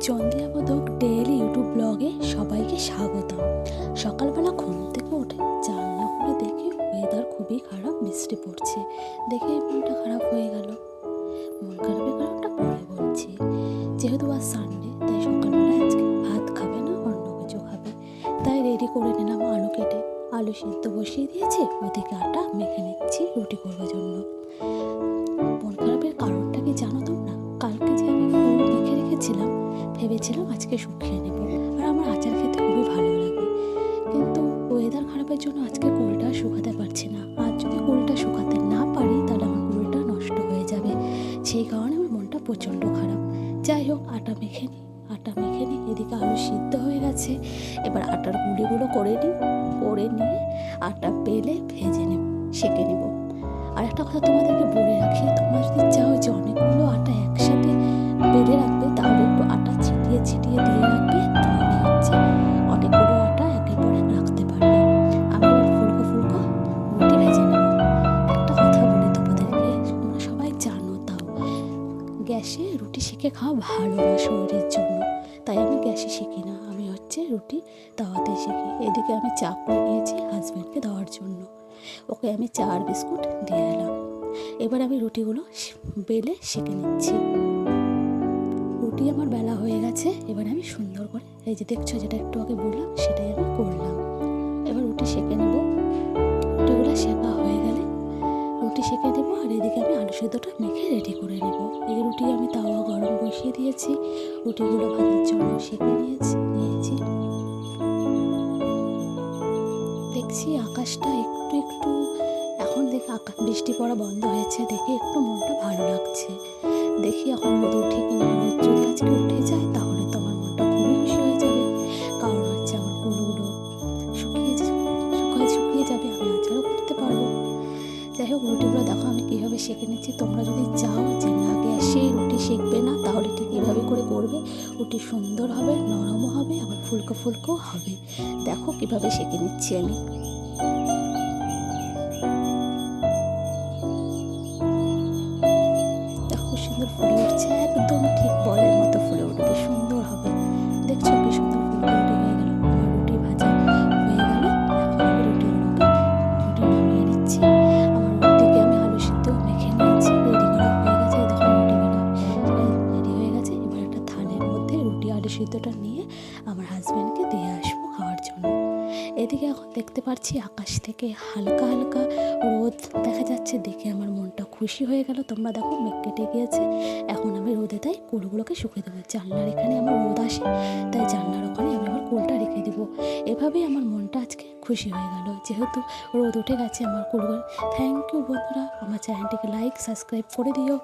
চন্দিয়া modak daily YouTube ব্লগে সবাইকে স্বাগতম। সকালবেলা ঘুম থেকে উঠে জানলা খুলে দেখি ওয়েদার খুবই খারাপ, বৃষ্টি পড়ছে। দেখে মনটা খারাপ হয়ে গেল। মন খারাপের কারণটা পরে বলছি। যেহেতু আজ সানডে, তাই সকালবেলা আজকে ভাত খাবে না, অন্য কিছু খাবে। তাই রেডি করে নিলাম আলু কেটে। আলু সিদ্ধ বসিয়ে দিয়েছি, ওদিকে আটা মেখে নিচ্ছি রুটি করবার জন্য। মন খারাপের কারণটা কি জানো তোমরা? কালকে যে আমি ফুল মেখে রেখেছিলাম, ভেবেছিলাম আজকে শুকিয়ে নেব। আর আমার আচার খেতে খুবই ভালো লাগে, কিন্তু ওয়েদার খারাপের জন্য আজকে কুলটা শুকাতে পারছি না। আর যদি কুলটা শুকাতে না পারি, তাহলে আমার কুলটা নষ্ট হয়ে যাবে। সেই কারণে আমার মনটা প্রচণ্ড খারাপ। যাই হোক, আটা মেখে নিই। এদিকে আলু সিদ্ধ হয়ে গেছে। এবার আটার গুঁড়িগুলো করে নিয়ে আটা বেলে ভেজে নেব, সেঁকে নেব। আর একটা কথা তোমাদেরকে বলে রাখি, তোমরা যদি চাও যে অনেকগুলো আটা একসাথে বেলে রাখবে, তাহলে একটু আটা ছিটিয়ে দিয়ে রাখবে, তাহলে হচ্ছে অনেকগুলো আটা একের পর এক রাখতে পারবে। আমি এবার ফুলকো রুটি ভেজে নেব। একটা কথা বলি তোমাদেরকে, তোমরা সবাই জানো তাও, গ্যাসে রুটি সেঁকে খাওয়া ভালো না শরীরের জন্য। তাই আমি গ্যাসে সেঁকি না, আমি হচ্ছে রুটি তাওয়াতে সেঁকি। এদিকে আমি চা করে নিয়েছি হাজব্যান্ডকে দেওয়ার জন্য। ওকে আমি চা আর বিস্কুট দিয়ে এলাম। এবার আমি রুটিগুলো বেলে সেঁকে নিচ্ছি। রুটি আমার বেলা হয়ে গেছে। এবার আমি সুন্দর করে, এই যে দেখছো যেটা একটু আগে বললাম, সেটাই আমি করলাম। এবার রুটি সেঁকে নেব। রুটিগুলো সেঁকা হয়ে গেলে রুটি সেঁকে নেব। আর এদিকে আমি আলু সেদ্ধটা মেখে রেডি করে নেব। এই রুটি আমি তাওয়া গরম বসিয়ে দিয়েছি, রুটিগুলো ভাজার জন্য সেঁকে নিয়েছি। দেখছি আকাশটা একটু এখন দেখে বৃষ্টি পড়া বন্ধ হয়েছে, দেখে একটু মনটা ভালো লাগছে। দেখি এখন রোদ উঠে কিনা। রোদ যদি আজকে উঠে যায়, তাহলে তো আমার মনটা খুবই খুশি হয়ে যাবে। কারণ হচ্ছে আমার কুলগুলো শুকিয়ে যাবে, আমি আচারও করতে পারবো। যাই হোক, রুটিগুলো দেখো আমি কীভাবে সেঁকে নিচ্ছি। তোমরা যদি চাও যে না গ্যাসে রুটি সেঁকবে না, তাহলে ঠিক এভাবে করে করবে। রুটি সুন্দর হবে, নরমও হবে, আবার ফুলকো হবে। দেখো কীভাবে সেঁকে নিচ্ছি আমি। দেখো সুন্দর ফুলে উঠছে, একদম ঠিক বলের মতো ফুলে উঠবে, সুন্দর হবে। দেখছো কি সুন্দর ফুলকো রুটি হয়ে গেল। আমার রুটি ভাজা হয়ে গেল। এখন আমি রুটি নামিয়ে নিচ্ছি। আমার রুটিকে আমি আলু সিদ্ধ মেখে নিয়েছি, রেডি করা হয়ে গেছে। দেখো রেডি হয়ে গেছে। এবার একটা থালের মধ্যে রুটি আলু সিদ্ধটা নিয়ে আমার হাজব্যান্ডকে দিয়ে আসবো খাওয়ার জন্য। এদিকে এখন দেখতে পাচ্ছি আকাশ থেকে হালকা রোদ দেখা যাচ্ছে, দেখে আমার মনটা খুশি হয়ে গেল। তোমরা দেখো মেঘ কেটে গিয়েছে। এখন আমি রোদে তাই কুলগুলোকে শুকিয়ে দেবো। জানলার এখানে আমার রোদ আসে, তাই জানলার ওখানে আমি আমার কুলটা রেখে দেবো। এভাবেই আমার মনটা আজকে খুশি হয়ে গেল, যেহেতু রোদ উঠে গেছে আমার কুলগুলো। থ্যাংক ইউ বন্ধুরা, আমার চ্যানেলটিকে লাইক সাবস্ক্রাইব করে দিও।